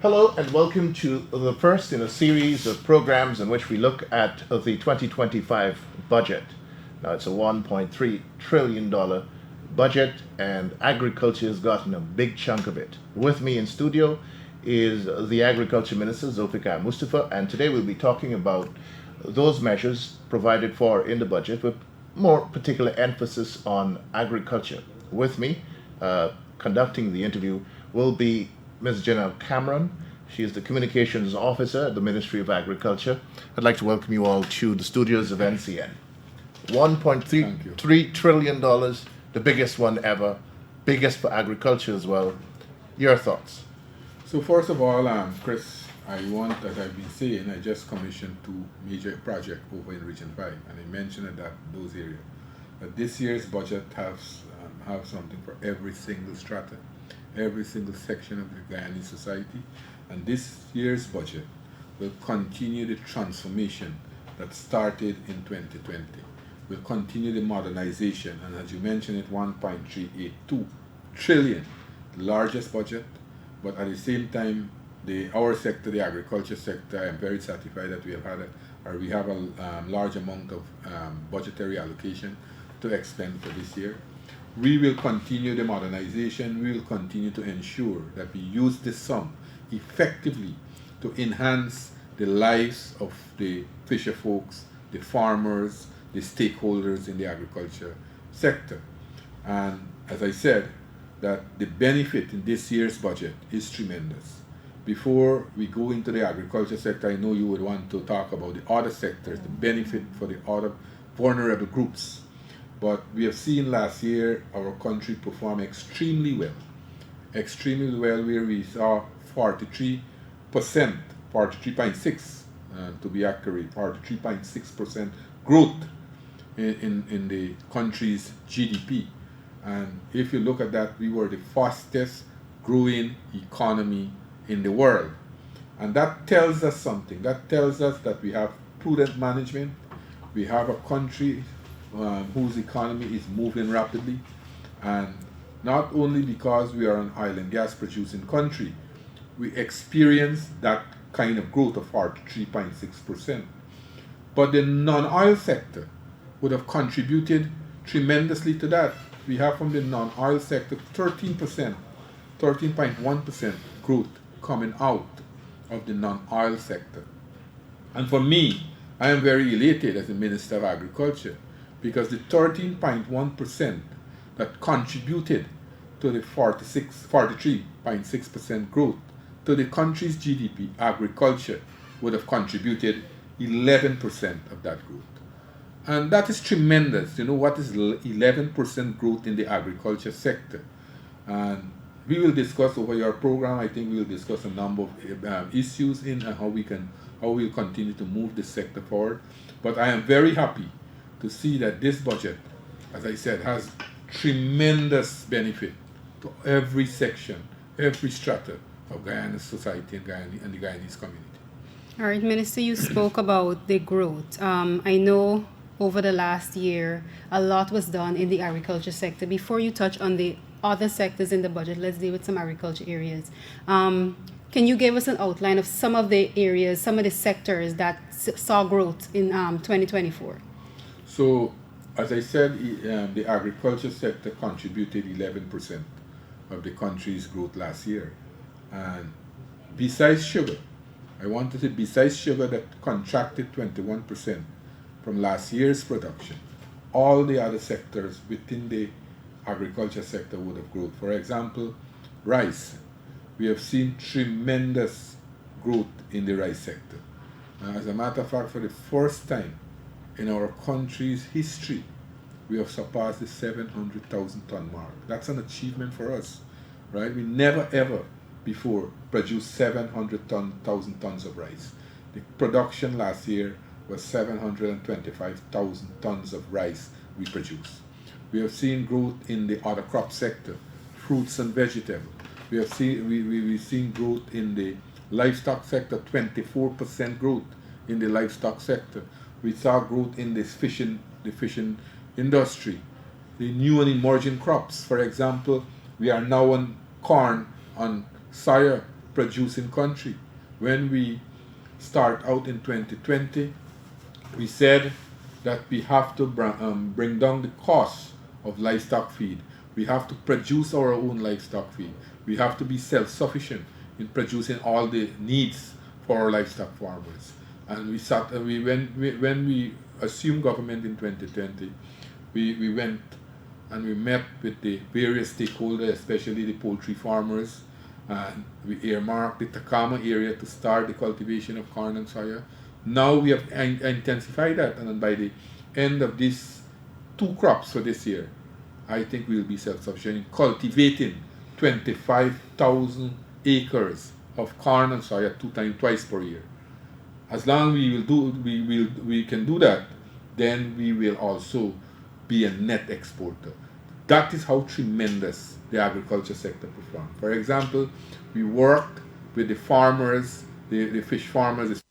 Hello and welcome to the first in a series of programs in which we look at the 2025 budget. Now it's a $1.3 trillion budget and agriculture has gotten a big chunk of it. With me in studio is the Agriculture Minister Zulfikar Mustafa, and today we'll be talking about those measures provided for in the budget with more particular emphasis on agriculture. With me conducting the interview will be Ms. Jenna Cameron. She is the Communications Officer at the Ministry of Agriculture. I'd like to welcome you all to the studios of NCN. $1.3 trillion, the biggest one ever, biggest for agriculture as well. Your thoughts? So first of all, Chris, as I've been saying, I just commissioned two major projects over in Region 5, and I mentioned that those areas. That this year's budget have something for every single strata, every single section of the Guyanese society, and this year's budget will continue the transformation that started in 2020. Will continue the modernization, and as you mentioned, it 1.382 trillion, the largest budget, but at the same time, our sector, the agriculture sector, I am very satisfied that we have a large amount of budgetary allocation to expend for this year. We will continue the modernization. We will continue to ensure that we use this sum effectively to enhance the lives of the fisher folks, the farmers, the stakeholders in the agriculture sector. And as I said, that the benefit in this year's budget is tremendous. Before we go into the agriculture sector, I know you would want to talk about the other sectors, the benefit for the other vulnerable groups. But we have seen last year our country perform extremely well, where we saw 43.6 to be accurate, 43.6% growth in the country's GDP. And if you look at that, we were the fastest growing economy in the world. And that tells us something. That tells us that we have prudent management. We have a country whose economy is moving rapidly, and not only because we are an oil and gas producing country, we experience that kind of growth of 43.6%. But the non-oil sector would have contributed tremendously to that. We have from the non-oil sector 13.1% growth coming out of the non-oil sector. And for me, I am very elated as the Minister of Agriculture, because the 13.1% that contributed to the 43.6% growth to the country's GDP, agriculture would have contributed 11% of that growth. And that is tremendous. You know what is 11% growth in the agriculture sector? And we will discuss over your program. I think we will discuss a number of issues in how we'll continue to move this sector forward. But I am very happy to see that this budget, as I said, has tremendous benefit to every section, every strata of Guyana's society and the Guyanese community. All right, Minister, you spoke about the growth. I know over the last year, a lot was done in the agriculture sector. Before you touch on the other sectors in the budget, let's deal with some agriculture areas. Can you give us an outline of some of the areas, some of the sectors that saw growth in 2024? So, as I said, the agriculture sector contributed 11% of the country's growth last year. And besides sugar, besides sugar that contracted 21% from last year's production, all the other sectors within the agriculture sector would have grown. For example, rice. We have seen tremendous growth in the rice sector. As a matter of fact, for the first time in our country's history, we have surpassed the 700,000 ton mark. That's an achievement for us, right? We never ever before produced 700,000 tons of rice. The production last year was 725,000 tons of rice we produced. We have seen growth in the other crop sector, fruits and vegetables. We've seen growth in the livestock sector, 24% growth in the livestock sector. We saw growth in the fishing industry, the new and emerging crops. For example, we are now on corn, on soya producing country. When we start out in 2020, we said that we have to bring down the cost of livestock feed. We have to produce our own livestock feed. We have to be self-sufficient in producing all the needs for our livestock farmers. And when we assumed government in 2020, we went and we met with the various stakeholders, especially the poultry farmers, and we earmarked the Takama area to start the cultivation of corn and soya. Now we have intensified that, and then by the end of these 2 crops for this year, I think we'll be self-sufficient in cultivating 25,000 acres of corn and soya twice per year. As long as we can do that, then we will also be a net exporter. That is how tremendous the agriculture sector performed. For example, we worked with the farmers, the fish farmers,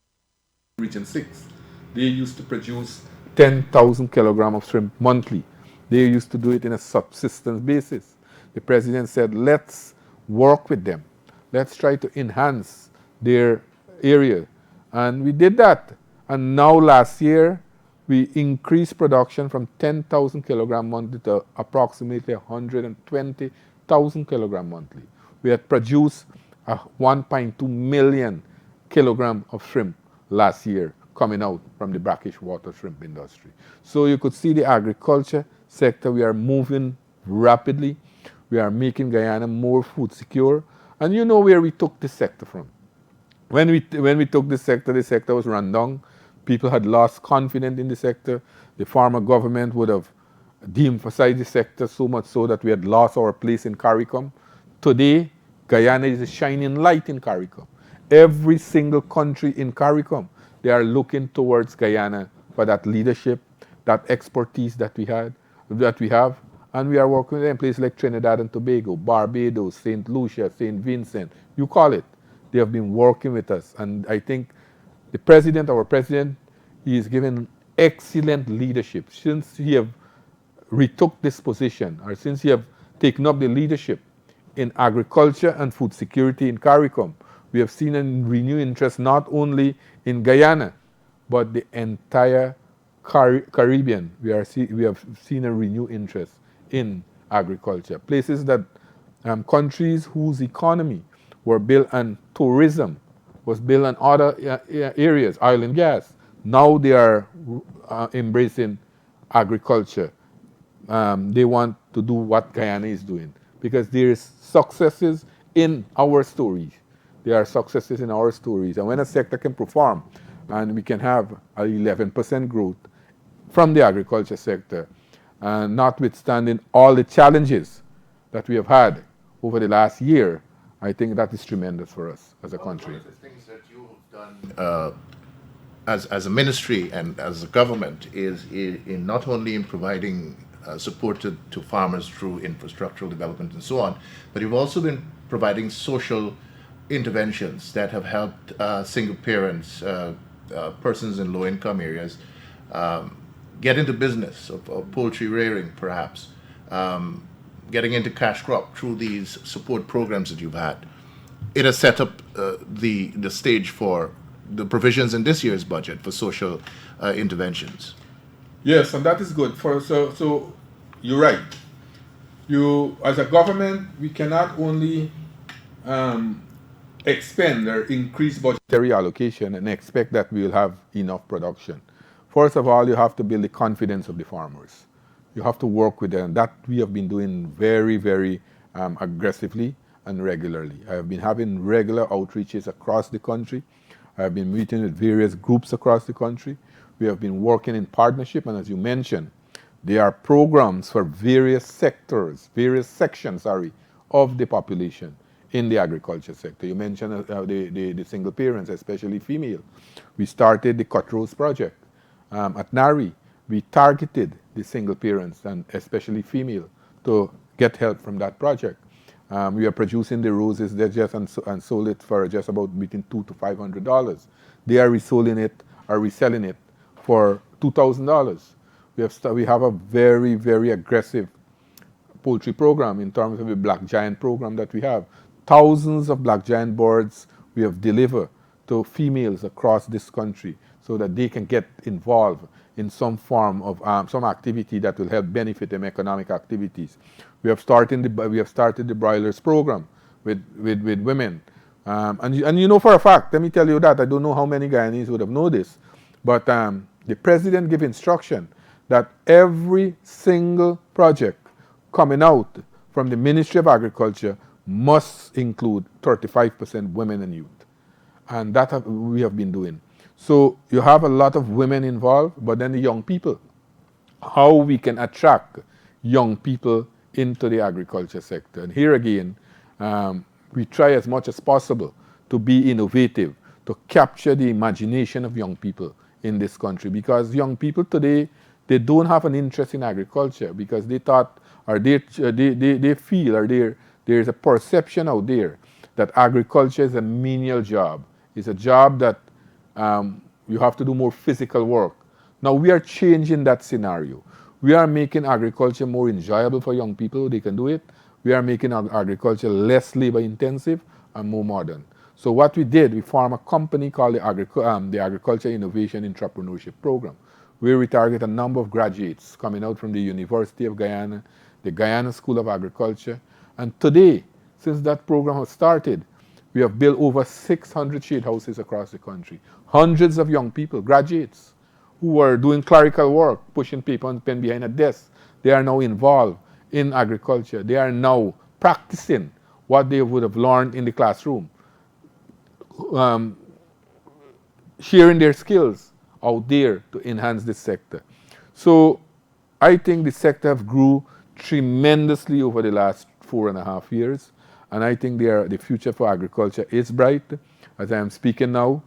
Region 6. They used to produce 10,000 kilograms of shrimp monthly. They used to do it in a subsistence basis. The president said, let's work with them. Let's try to enhance their area. And we did that. And now last year, we increased production from 10,000 kilograms monthly to approximately 120,000 kilograms monthly. We had produced 1.2 million kilograms of shrimp last year coming out from the brackish water shrimp industry. So you could see the agriculture sector, we are moving rapidly. We are making Guyana more food secure. And you know where we took this sector from. When we took the sector was run down. People had lost confidence in the sector. The former government would have de-emphasized the sector so much so that we had lost our place in CARICOM. Today, Guyana is a shining light in CARICOM. Every single country in CARICOM, they are looking towards Guyana for that leadership, that expertise that we have, and we are working with them in places like Trinidad and Tobago, Barbados, St. Lucia, St. Vincent, you call it. They have been working with us, and I think our president, he is given excellent leadership. Since he have retook this position, or since he have taken up the leadership in agriculture and food security in CARICOM, we have seen a renewed interest not only in Guyana, but the entire Caribbean. We have seen a renewed interest in agriculture. Places that, countries whose economy were built on tourism, was built on other areas, oil and gas. Now they are embracing agriculture. They want to do what Guyana is doing because there is successes in our stories. There are successes in our stories. And when a sector can perform and we can have an 11% growth from the agriculture sector, notwithstanding all the challenges that we have had over the last year, I think that is tremendous for us as a country. One of the things that you've done as a ministry and as a government is in not only in providing support to farmers through infrastructural development and so on, but you've also been providing social interventions that have helped single parents, persons in low-income areas, get into business of poultry rearing, perhaps, getting into cash crop through these support programs that you've had. It has set up the stage for the provisions in this year's budget for social interventions. Yes, and that is good. So you're right. As a government, we cannot only expend or increase budgetary allocation and expect that we will have enough production. First of all, you have to build the confidence of the farmers. You have to work with them. That we have been doing very, very aggressively and regularly. I have been having regular outreaches across the country. I have been meeting with various groups across the country. We have been working in partnership, and as you mentioned, there are programs for various sectors, various sections, of the population in the agriculture sector. You mentioned the single parents, especially female. We started the Cutthroats Project at NARI. We targeted the single parents and especially female to get help from that project. We are producing the roses there and sold it for just about between $200 to $500. They are reselling it for $2,000. We have a very, very aggressive poultry program in terms of the Black Giant program that we have thousands of black giant boards we have delivered to females across this country so that they can get involved in some form of some activity that will help benefit them economic activities. We have started the broilers program with women. And you know for a fact, let me tell you that, I don't know how many Guyanese would have known this, but the president gave instruction that every single project coming out from the Ministry of Agriculture must include 35% women and youth. And that we have been doing. So you have a lot of women involved, but then the young people. How we can attract young people into the agriculture sector. And here again, we try as much as possible to be innovative, to capture the imagination of young people in this country. Because young people today, they don't have an interest in agriculture because they thought, or they feel, or there's a perception out there that agriculture is a menial job. It's a job that you have to do more physical work. Now we are changing that scenario. We are making agriculture more enjoyable for young people. They can do it. We are making agriculture less labor intensive and more modern. So what we did, we formed a company called the Agriculture Innovation Entrepreneurship Program, where we target a number of graduates coming out from the University of Guyana, the Guyana School of Agriculture. And today, since that program has started, we have built over 600 shade houses across the country. Hundreds of young people, graduates, who are doing clerical work, pushing paper and pen behind a desk. They are now involved in agriculture. They are now practicing what they would have learned in the classroom, sharing their skills out there to enhance this sector. So I think the sector have grew tremendously over the last 4.5 years, and I think the future for agriculture is bright. As I am speaking now,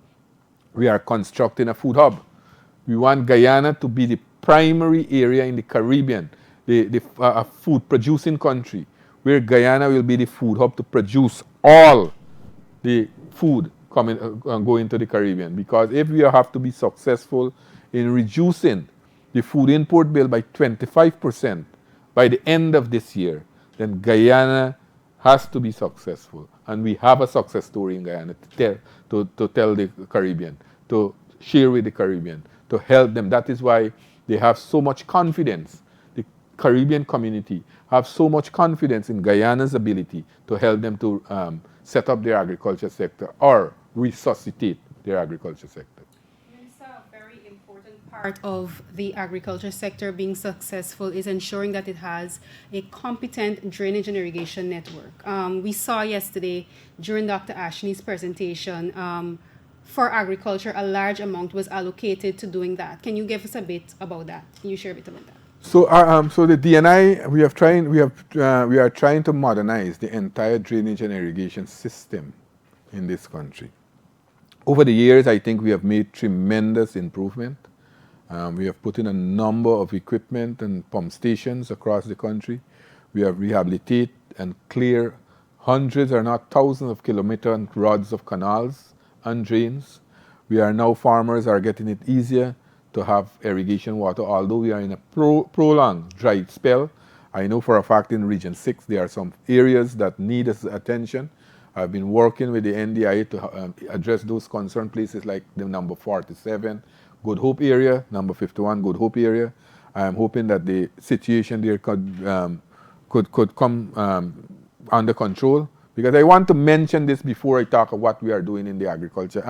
we are constructing a food hub. We want Guyana to be the primary area in the Caribbean, a food producing country, where Guyana will be the food hub to produce all the food coming going to the Caribbean. Because if we have to be successful in reducing the food import bill by 25% by the end of this year, then Guyana has to be successful. And we have a success story in Guyana to tell the Caribbean, to share with the Caribbean, to help them. That is why they have so much confidence. The Caribbean community have so much confidence in Guyana's ability to help them to set up their agriculture sector or resuscitate their agriculture sector. Minister, a very important part of the agriculture sector being successful is ensuring that it has a competent drainage and irrigation network. We saw yesterday during Dr. Ashley's presentation, for agriculture, a large amount was allocated to doing that. Can you give us a bit about that? Can you share a bit about that? So the DNI, we are trying to modernize the entire drainage and irrigation system in this country. Over the years, I think we have made tremendous improvement. We have put in a number of equipment and pump stations across the country. We have rehabilitated and cleared hundreds, or not thousands, of kilometers and rods of canals and drains. Farmers are getting it easier to have irrigation water, although we are in a prolonged dry spell. I know for a fact in Region 6 there are some areas that need attention. I've been working with the NDIA to address those concerned places like the number 47 Good Hope area, number 51 Good Hope area. I am hoping that the situation there could come under control. Because I want to mention this before I talk of what we are doing in the agriculture,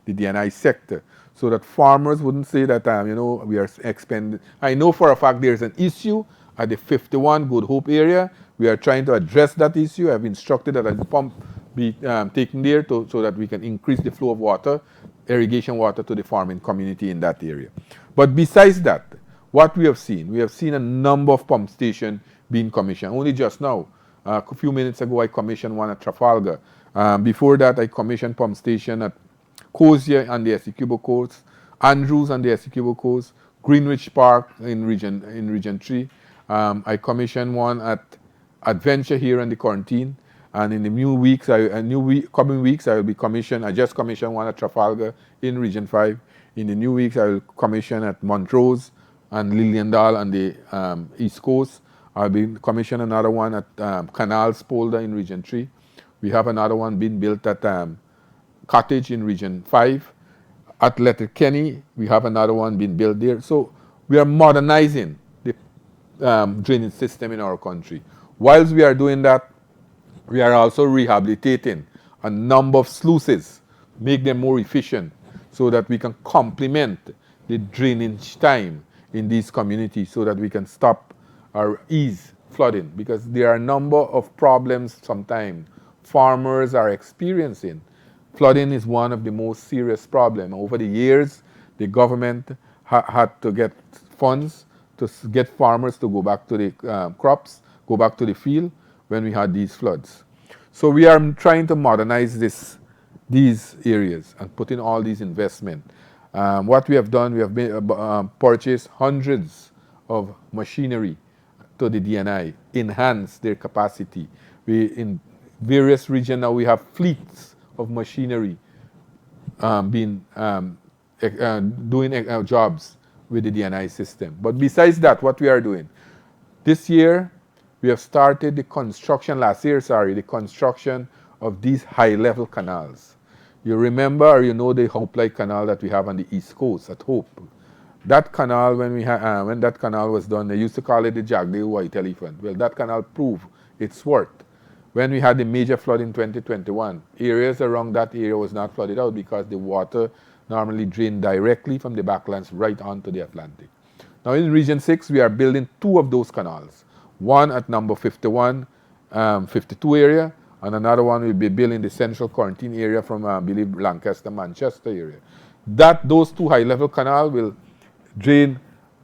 the DNI sector, so that farmers wouldn't say that, we are expending. I know for a fact there's an issue at the 51 Good Hope area. We are trying to address that issue. I've instructed that a pump be taken there so that we can increase the flow of water, irrigation water to the farming community in that area. But besides that, what we have seen a number of pump stations being commissioned. Only just now, a few minutes ago, I commissioned one at Trafalgar. Before that, I commissioned pump station at Cozier on the Essequibo Coast, Andrews on the Essequibo Coast, Greenwich Park in Region 3. I commissioned one at Adventure here in the Quarantine. And in the coming weeks, I will be commissioned. I just commissioned one at Trafalgar in Region 5. In the new weeks, I will commission at Montrose and Liliendal on the East Coast. I'll be commissioning another one at Canals Polder in Region 3. We have another one being built at Cottage in Region 5. At Letterkenny, we have another one being built there. So we are modernizing the drainage system in our country. Whilst we are doing that, we are also rehabilitating a number of sluices, make them more efficient so that we can complement the drainage time in these communities so that we can stop or ease flooding, because there are a number of problems sometimes farmers are experiencing. Flooding is one of the most serious problems. Over the years, the government had to get funds to get farmers to go back to the crops, go back to the field when we had these floods. So we are trying to modernize these areas and put in all these investment. What we have done, we have purchased hundreds of machinery to the DNI, enhance their capacity. In various regions now we have fleets of machinery doing jobs with the DNI system. But besides that, what we are doing, this year we have started the construction, the construction of these high-level canals. You remember or you know the Hope Light Canal that we have on the East Coast at Hope. That canal, when that canal was done, they used to call it the Jagdeo White Elephant. Well, that canal proved its worth. When we had the major flood in 2021, areas around that area was not flooded out because the water normally drained directly from the backlands right onto the Atlantic. Now in Region 6, we are building 2 of those canals. One at number 51, 52 area, and another one will be built in the central quarantine area from, I believe, Lancaster, Manchester area. Those 2 high-level canals will drain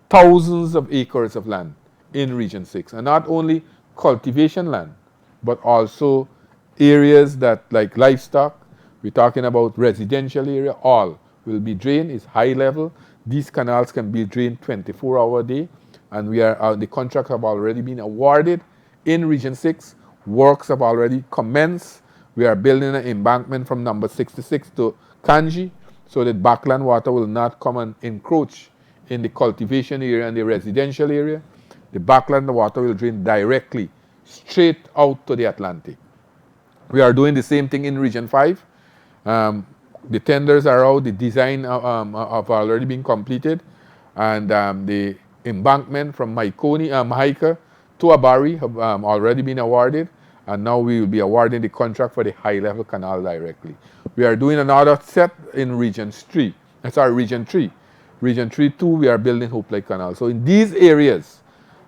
thousands of acres of land in Region 6. And not only cultivation land, but also areas that like livestock, we're talking about residential area, all will be drained. It's high level. These canals can be drained 24 hours a day. And the contracts have already been awarded in Region 6. Works have already commenced. We are building an embankment from number 66 to Kanji so that backland water will not come and encroach in the cultivation area and the residential area. The backland water will drain directly straight out to the Atlantic. We are doing the same thing in Region 5. The tenders are out, the design have already been completed, and the embankment from Mahika to Abari have already been awarded, and now we will be awarding the contract for the high-level canal directly. We are doing another set in Region 3. Region 3 too, we are building Hope Light Canal. So in these areas,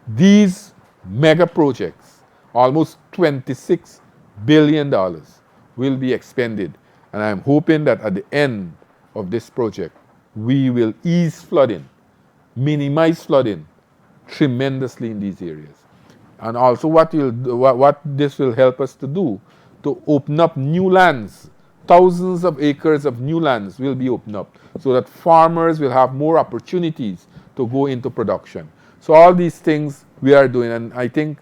these mega projects, almost $26 billion will be expended. And I'm hoping that at the end of this project, we will ease flooding, minimize flooding tremendously in these areas. And also what this will help us to do, to open up new lands. Thousands of acres of new lands will be opened up so that farmers will have more opportunities to go into production. So all these things we are doing, and I think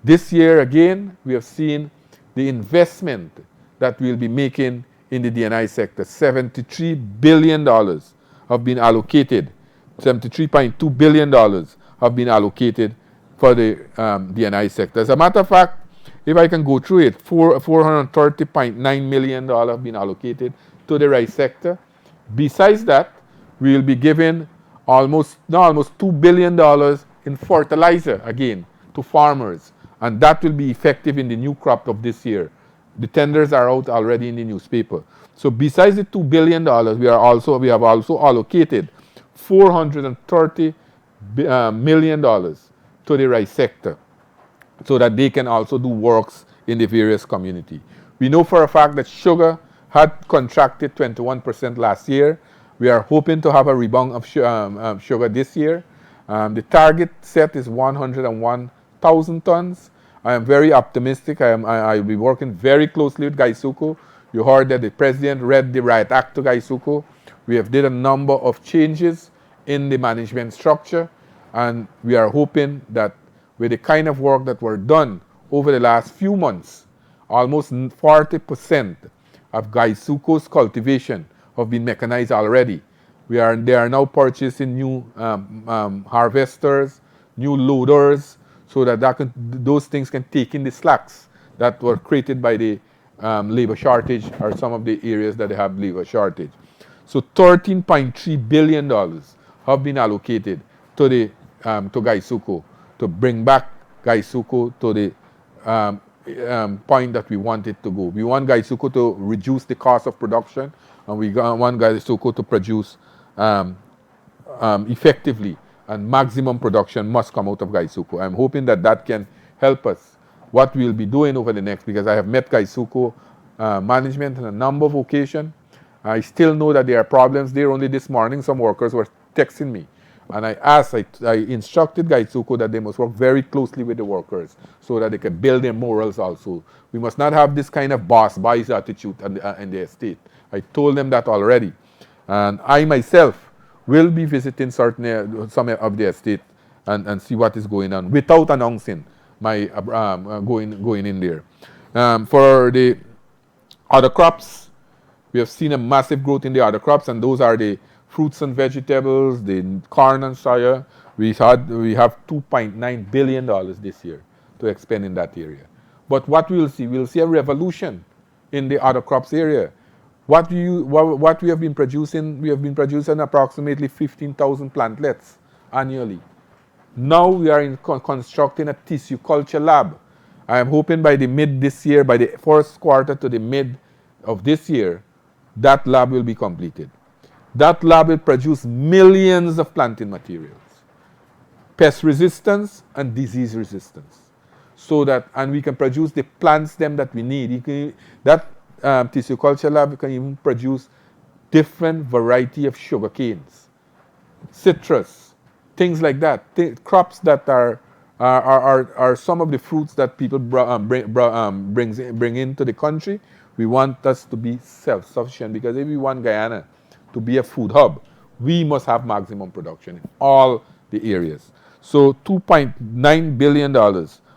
this year again we have seen the investment that we'll be making in the DNI sector. $73 billion have been allocated, $73.2 billion have been allocated for the DNI sector. As a matter of fact, if I can go through it, $430.9 million have been allocated to the rice sector. Besides that, we will be giving almost $2 billion in fertilizer again to farmers, and that will be effective in the new crop of this year. The tenders are out already in the newspaper. So besides the $2 billion, we have also allocated $430 million to the rice sector, so that they can also do works in the various community. We know for a fact that sugar had contracted 21% last year. We are hoping to have a rebound of sugar this year. The target set is 101,000 tons. I am very optimistic. I will be working very closely with Gaisuco. You heard that the president read the Right Act to Gaisuco. We have did a number of changes in the management structure, and we are hoping that with the kind of work that were done over the last few months, almost 40% of Gaisuco's cultivation have been mechanized already. They are now purchasing new harvesters, new loaders, so that those things can take in the slacks that were created by the labor shortage are some of the areas that they have labor shortage. So $13.3 billion have been allocated to the to Gaisuko to bring back Gaisuko to the point that we want it to go. We want Gaisuko to reduce the cost of production, and we want Gaisuko to produce effectively, and maximum production must come out of Gaisuko. I'm hoping that that can help us. What we'll be doing over the next, because I have met Gaisuko management on a number of occasions. I still know that there are problems there. Only this morning, some workers were texting me. And I instructed Gaisuko that they must work very closely with the workers so that they can build their morals also. We must not have this kind of boss-boys attitude in the estate. I told them that already. And I myself will be visiting some of the estate and see what is going on without announcing my going in there. For the other crops, we have seen a massive growth in the other crops, and those are the fruits and vegetables, the corn and soya. We have $2.9 billion this year to expend in that area. But what we'll see a revolution in the other crops area. What we have been producing, approximately 15,000 plantlets annually. Now we are constructing a tissue culture lab. I am hoping by the mid this year, by the first quarter to the mid of this year, that lab will be completed. That lab will produce millions of planting materials, pest resistance and disease resistance, so that, and we can produce the plants that we need. That tissue culture lab can even produce different variety of sugar canes, citrus, things like that. Crops that are some of the fruits that people bring into the country. We want us to be self-sufficient, because if we want Guyana to be a food hub, we must have maximum production in all the areas. So $2.9 billion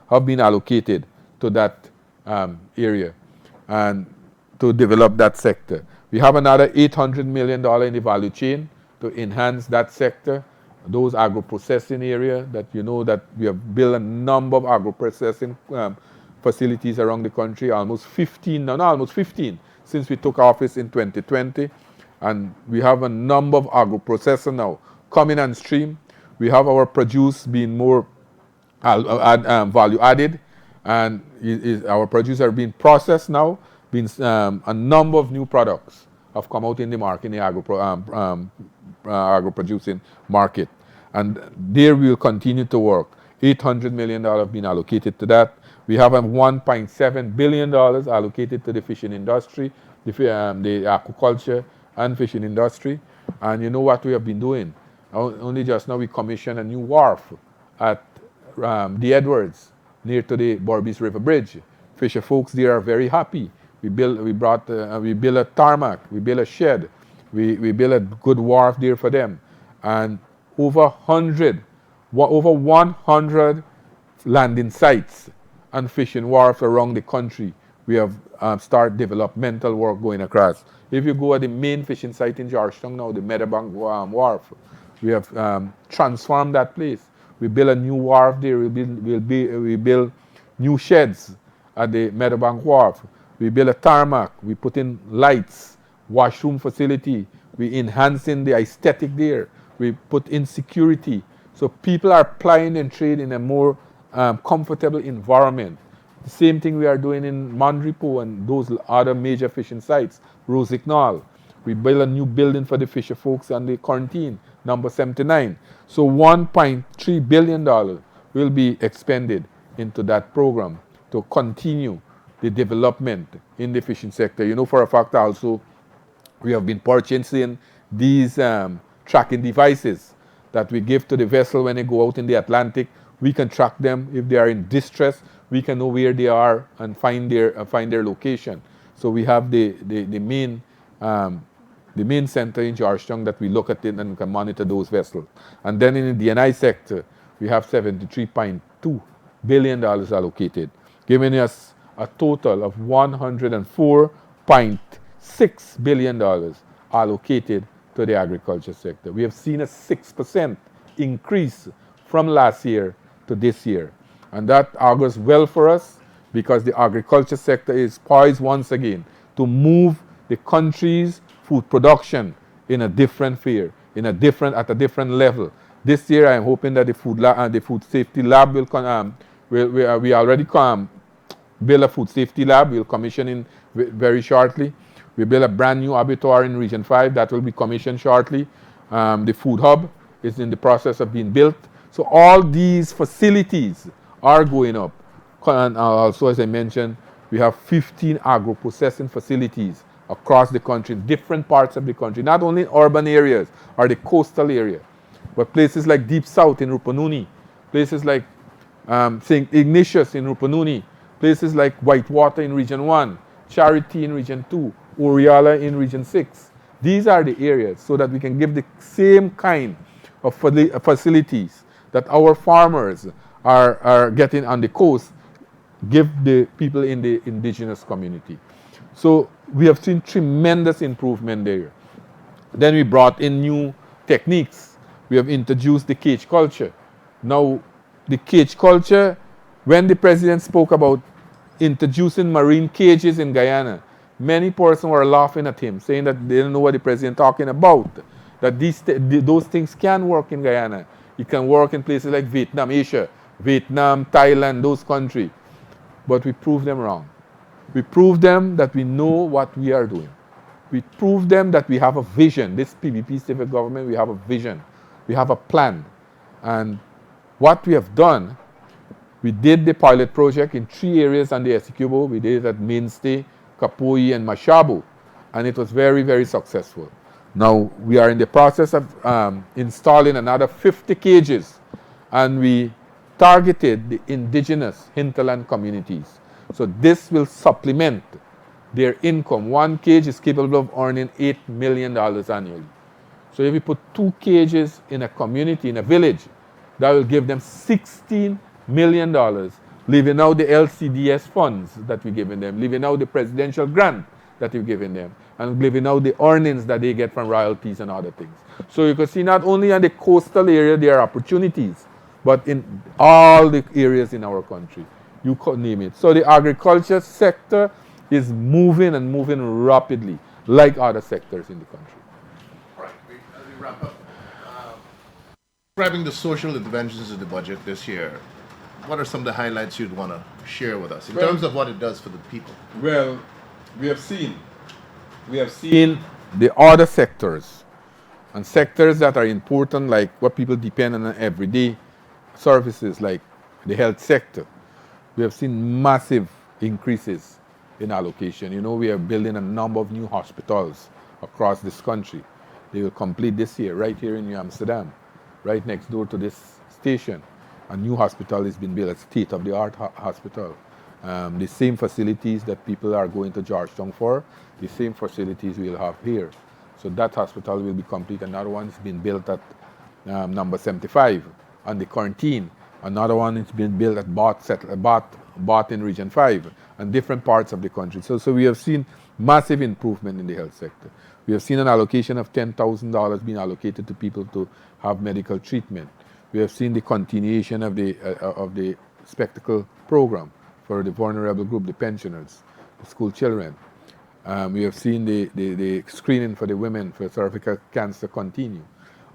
have been allocated to that area and to develop that sector. We have another $800 million in the value chain to enhance that sector. Those agro-processing area that you know that we have built a number of agro-processing facilities around the country, almost 15 since we took office in 2020. And we have a number of agro-processors now coming on stream. We have our produce being more value added, and our produce are being processed now. A number of new products have come out in the market, in the agro-producing market. And there we will continue to work. $800 million have been allocated to that. We have $1.7 billion allocated to the fishing industry, the aquaculture and fishing industry. And you know what we have been doing? Only just now we commissioned a new wharf at the Edwards, near to the Berbice River Bridge. Fisher folks there are very happy. We built a tarmac, we built a shed, we built a good wharf there for them. And over 100 landing sites and fishing wharves around the country, we have started developmental work going across. If you go at the main fishing site in Georgetown now, the Meadowbank Wharf, we have transformed that place. We built a new wharf there. We build new sheds at the Meadowbank Wharf. We built a tarmac. We put in lights, washroom facility. We enhancing the aesthetic there. We put in security. So people are plying their trade in a more comfortable environment. The same thing we are doing in Mondripo and those other major fishing sites, Rosignol. We built a new building for the fisher folks on the quarantine, number 79. So $1.3 billion will be expended into that program to continue the development in the fishing sector. You know for a fact also, we have been purchasing these tracking devices that we give to the vessel when they go out in the Atlantic. We can track them. If they are in distress, we can know where they are and find their location. So we have the main center in Georgetown that we look at it and can monitor those vessels. And then in the DNI sector, we have $73.2 billion allocated, giving us a total of $104.6 billion allocated to the agriculture sector. We have seen a 6% increase from last year to this year. And that augurs well for us. because the agriculture sector is poised once again to move the country's food production in a different sphere, at a different level. This year, I am hoping that the food safety lab we already build a food safety lab. We'll commission in very shortly. We build a brand new abattoir in Region 5 that will be commissioned shortly. The food hub is in the process of being built. So all these facilities are going up. And also, as I mentioned, we have 15 agro-processing facilities across the country, in different parts of the country, not only in urban areas or the coastal area, but places like Deep South in Rupununi, places like St. Ignatius in Rupununi, places like Whitewater in Region 1, Charity in Region 2, Oriala in Region 6. These are the areas so that we can give the same kind of facilities that our farmers are getting on the coast, give the people in the indigenous community. So we have seen tremendous improvement there. Then we brought in new techniques. We have introduced the cage culture. Now, the cage culture, when the president spoke about introducing marine cages in Guyana, many persons were laughing at him, saying that they didn't know what the president talking about, that those things can work in Guyana. It can work in places like Vietnam, Asia, Vietnam, Thailand, those countries. But we proved them wrong. We proved them that we know what we are doing. We proved them that we have a vision. This PPP civil government, we have a vision. We have a plan. And what we have done, we did the pilot project in 3 areas on the Essequibo. We did it at Mainstay, Kapoi, and Mashabo. And it was very, very successful. Now, we are in the process of installing another 50 cages. And we targeted the indigenous hinterland communities. So this will supplement their income. 1 cage is capable of earning $8 million annually. So if you put 2 cages in a community, in a village, that will give them $16 million, leaving out the LCDS funds that we're giving them, leaving out the presidential grant that we're giving them, and leaving out the earnings that they get from royalties and other things. So you can see not only on the coastal area there are opportunities, but in all the areas in our country. You could name it. So the agriculture sector is moving and moving rapidly, like other sectors in the country. Right. As we wrap up, describing the social interventions in the budget this year, what are some of the highlights you'd want to share with us in terms of what it does for the people? Well, we have seen the other sectors and sectors that are important, like what people depend on everyday services, like the health sector. We have seen massive increases in allocation. You know, we are building a number of new hospitals across this country. They will complete this year, right here in New Amsterdam, right next door to this station. A new hospital is being built, a state-of-the-art hospital. The same facilities that people are going to Georgetown for, the same facilities we'll have here. So that hospital will be complete. Another one is being built at number 75 on the quarantine. Another one is being built at Bot in Region 5 and different parts of the country. So we have seen massive improvement in the health sector. We have seen an allocation of $10,000 being allocated to people to have medical treatment. We have seen the continuation of the spectacle program for the vulnerable group, the pensioners, the school children. We have seen the screening for the women for cervical cancer continue.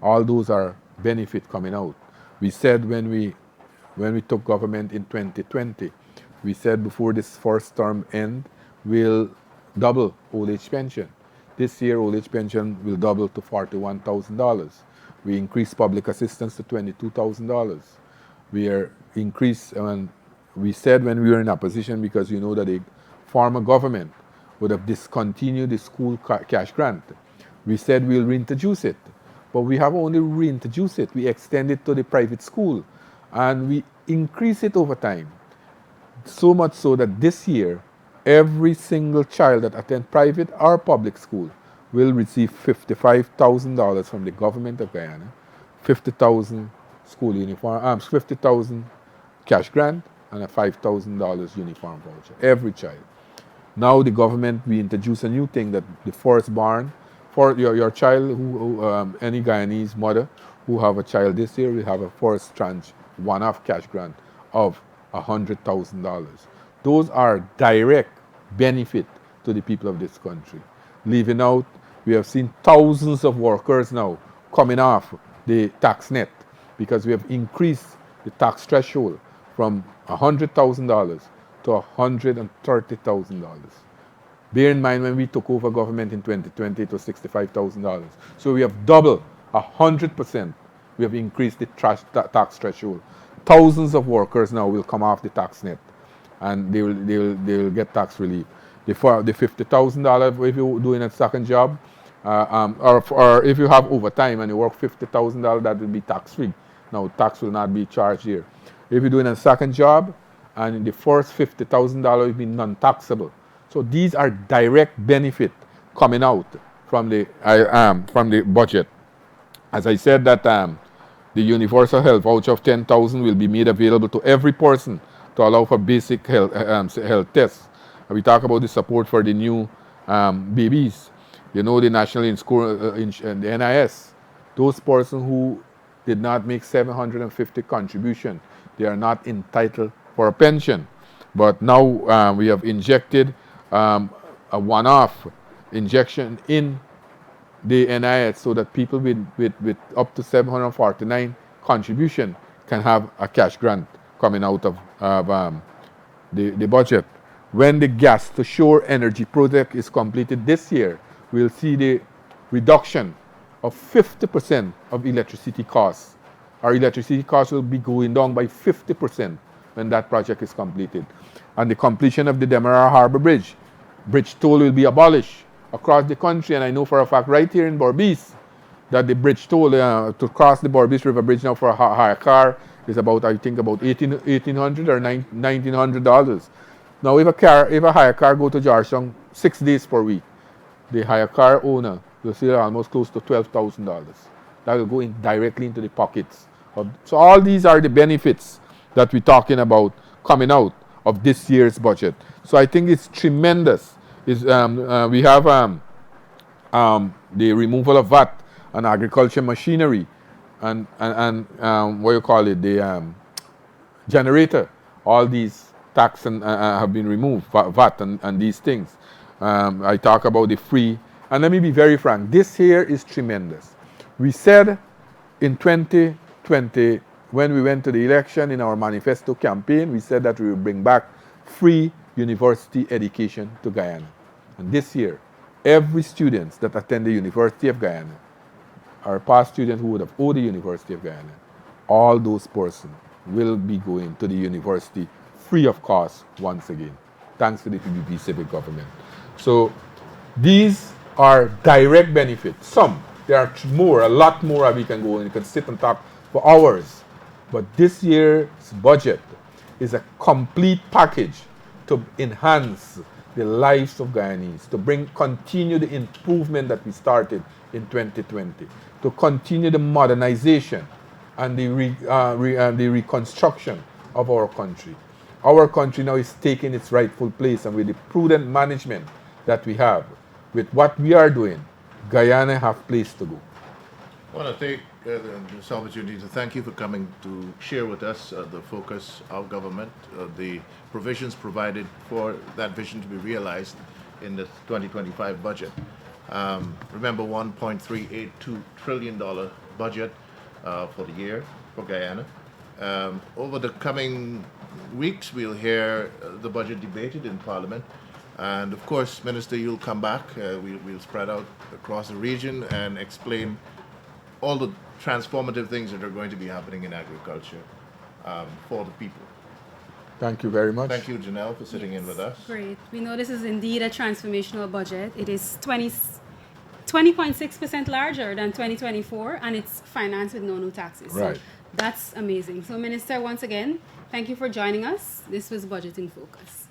All those are benefit coming out. We said when we took government in 2020, we said before this first term end, we'll double old age pension. This year, old age pension will double to $41,000. We increased public assistance to $22,000. We are increased, we said when we were in opposition, because you know that the former government would have discontinued the school cash grant. We said we'll reintroduce it, but we have only reintroduced it. We extend it to the private school, and we increase it over time. So much so that this year, every single child that attends private or public school will receive $55,000 from the government of Guyana, 50,000 school uniform, 50,000 cash grant, and a $5,000 uniform voucher, every child. Now the government, we introduce a new thing that the firstborn, for your child, any Guyanese mother who have a child this year will have a first tranche one-off cash grant of $100,000. Those are direct benefit to the people of this country. Leaving out, we have seen thousands of workers now coming off the tax net because we have increased the tax threshold from $100,000 to $130,000. Bear in mind, when we took over government in 2020, it was $65,000. So we have doubled, 100%. We have increased the tax threshold. Thousands of workers now will come off the tax net, and they will get tax relief. The $50,000 if you're doing a second job, or if you have overtime and you work $50,000, that will be tax free. Now tax will not be charged here. If you're doing a second job, and the first $50,000 will be non-taxable. So these are direct benefit coming out from the budget. As I said, that the universal health voucher of $10,000 will be made available to every person to allow for basic health tests. We talk about the support for the new babies. You know, the national the NIS. Those persons who did not make 750 contribution, they are not entitled for a pension. But now we have injected a one-off injection in the NIS so that people with up to 749 contribution can have a cash grant coming out of the budget. When the gas to shore energy project is completed this year, we'll see the reduction of 50% of electricity costs. Our electricity costs will be going down by 50% when that project is completed. And the completion of the Demerara Harbor Bridge toll will be abolished across the country. And I know for a fact right here in Berbice that the bridge toll to cross the Berbice River Bridge now for a hire car is about, I think, about $1,800 or $1,900. Now, if a hire car go to Georgetown 6 days per week, the hire car owner will see almost close to $12,000. That will go directly into the pockets. So all these are the benefits that we're talking about coming out of this year's budget. So I think it's tremendous. We have the removal of VAT on agriculture machinery and what you call it, the generator. All these tax have been removed, VAT and these things. I talk about the free. And let me be very frank, this here is tremendous. We said in 2020, when we went to the election in our manifesto campaign, we said that we would bring back free university education to Guyana. And this year, every student that attend the University of Guyana, or past student who would have owed the University of Guyana, all those persons will be going to the university free of cost once again, thanks to the PPP civic government. So these are direct benefits. There are a lot more we can go and you can sit and talk for hours. But this year's budget is a complete package to enhance the lives of Guyanese, to continue the improvement that we started in 2020, to continue the modernization and the reconstruction of our country. Our country now is taking its rightful place, and with the prudent management that we have, with what we are doing, Guyana have place to go. I want to take this opportunity to thank you for coming to share with us the focus of government, the provisions provided for that vision to be realized in the 2025 budget. Remember, $1.382 trillion budget for the year for Guyana. Over the coming weeks, we'll hear the budget debated in Parliament. And of course, Minister, you'll come back. We'll spread out across the region and explain all the transformative things that are going to be happening in agriculture for the people. Thank you very much. Thank you, Janelle, for sitting in with us. Great. We know this is indeed a transformational budget. It is 20.6% larger than 2024, and it's financed with no new taxes. Right. So that's amazing. So, Minister, once again, thank you for joining us. This was Budget in Focus.